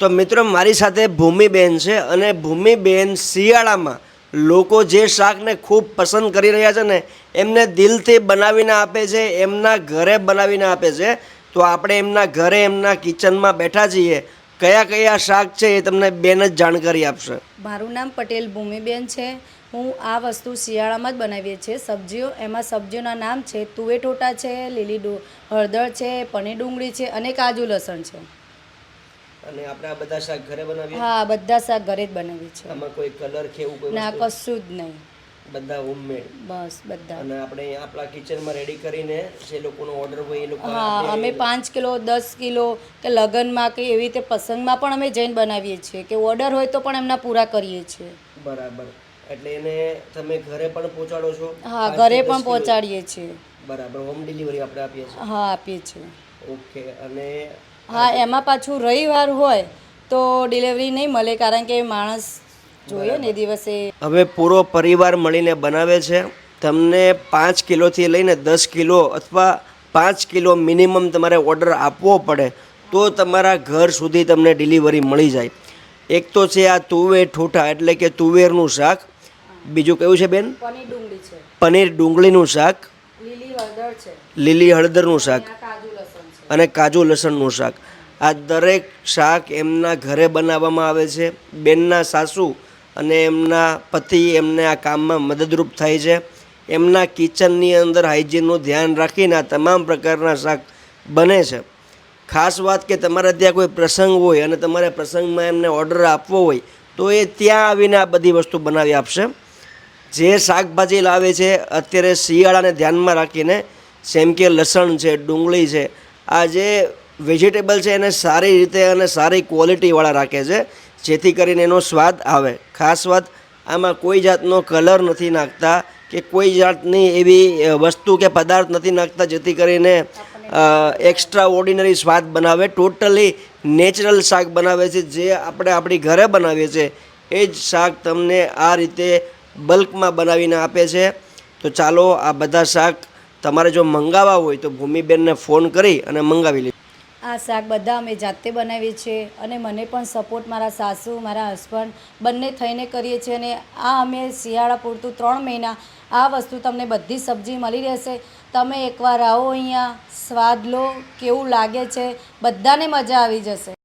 તો મિત્રો મારી સાથે ભૂમિબેન છે અને ભૂમિબેન શિયાળામાં લોકો જે શાકને ખૂબ પસંદ કરી રહ્યા છે ને એમને દિલથી બનાવીને આપે છે, એમના ઘરે બનાવીને આપે છે. તો આપણે એમના ઘરે એમના કિચનમાં બેઠા છીએ. કયા કયા શાક છે એ તમને બેન જ જાણકારી આપશે. મારું નામ પટેલ ભૂમિબેન છે. હું આ વસ્તુ શિયાળામાં જ બનાવીએ છીએ સબ્જીઓ. એમાં સબ્જીઓના નામ છે તુવેર ઠોટા છે, લીલી હળદર છે, પનીર ડુંગળી છે અને કાજુ લસણ છે. અને આપણે આ બધા શાક ઘરે બનાવીએ? હા, બધા શાક ઘરે જ બનાવીએ છીએ. આમાં કોઈ કલર કે એવું કોઈ ના, કશું જ નહીં. બધા હોમમેડ? બસ બધા. અને આપણે આપણા કિચનમાં રેડી કરીને જે લોકોનો ઓર્ડર હોય એ લોકો? હા, અમે 5 કિલો 10 કિલો કે લગ્નમાં કે એવી રીતે પ્રસંગમાં પણ અમે જઈને બનાવીએ છીએ કે ઓર્ડર હોય તો પણ એમના પૂરા કરીએ છીએ. બરાબર. એટલે એને તમે ઘરે પણ પહોંચાડો છો? હા, ઘરે પણ પહોંચાડીએ છીએ. બરાબર. હોમ ડિલિવરી આપણે આપીએ છીએ? હા, આપીએ છીએ. ઓકે. અને હા, એમાં પાછું રવિવાર હોય તો ડિલિવરી નહીં મળે કારણ કે માણસ જોઈએ ને દિવસે. હવે પૂરો પરિવાર મળીને બનાવે છે. તમને 5 કિલોથી લઈને 10 કિલો અથવા 5 કિલો મિનિમમ તમારે ઓર્ડર આપવો પડે તો તમારા ઘર સુધી તમને ડિલિવરી મળી જાય. એક તો છે આ તુવેર ઠોઠા એટલે કે તુવેરનું શાક. બીજું કયું છે બેન? પનીર ડુંગળી છે. પનીર ડુંગળીનું શાક. લીલી હળદર છે. લીલી હળદરનું શાક. કાજુ લસણ છે. અને કાજુ લસણનું શાક. આ દરેક શાક એમના ઘરે બનાવવામાં આવે છે. બેનના સાસુ અને એમના પતિ એમને આ કામમાં મદદરૂપ થાય છે. એમના કિચનની અંદર હાઇજીનનું ધ્યાન રાખીને આ તમામ પ્રકારના શાક બને છે. ખાસ વાત કે તમારે ત્યાં કોઈ પ્રસંગ હોય અને તમારે પ્રસંગમાં એમને ઓર્ડર આપવો હોય તો એ ત્યાં આવીને આ બધી વસ્તુ બનાવી આપશે. જે શાકભાજી લાવે છે અત્યારે શિયાળાને ધ્યાનમાં રાખીને, જેમ કે લસણ છે, ડુંગળી છે, આ જે વેજીટેબલ છે એને સારી રીતે અને સારી ક્વોલિટીવાળા રાખે છે જેથી કરીને એનો સ્વાદ આવે. ખાસ વાત, આમાં કોઈ જાતનો કલર નથી નાખતા કે કોઈ જાતની એવી વસ્તુ કે પદાર્થ નથી નાખતા જેથી કરીને એક્સ્ટ્રા ઓર્ડિનરી સ્વાદ બનાવે. ટોટલી નેચરલ શાક બનાવે છે. જે આપણે આપણી ઘરે બનાવીએ છીએ એ જ શાક તમને આ રીતે બલ્કમાં બનાવીને આપે છે. તો ચાલો આ બધા શાક તમારે જો મંગાવવા હોય તો ભૂમિબેનને ફોન કરી અને મંગાવી લે. આ શાક બધા અમે જાતે બનાવીએ છીએ અને મને પણ સપોર્ટ મારા સાસુ, મારા હસબન્ડ બંને થઈને કરીએ છીએ. અને આ અમે શિયાળા પૂરતું 3 મહિના આ વસ્તુ તમને બધી સબ્જી મળી રહેશે. તમે એકવાર આવો, અહીંયા સ્વાદ લો, કેવું લાગે છે, બધાને મજા આવી જશે.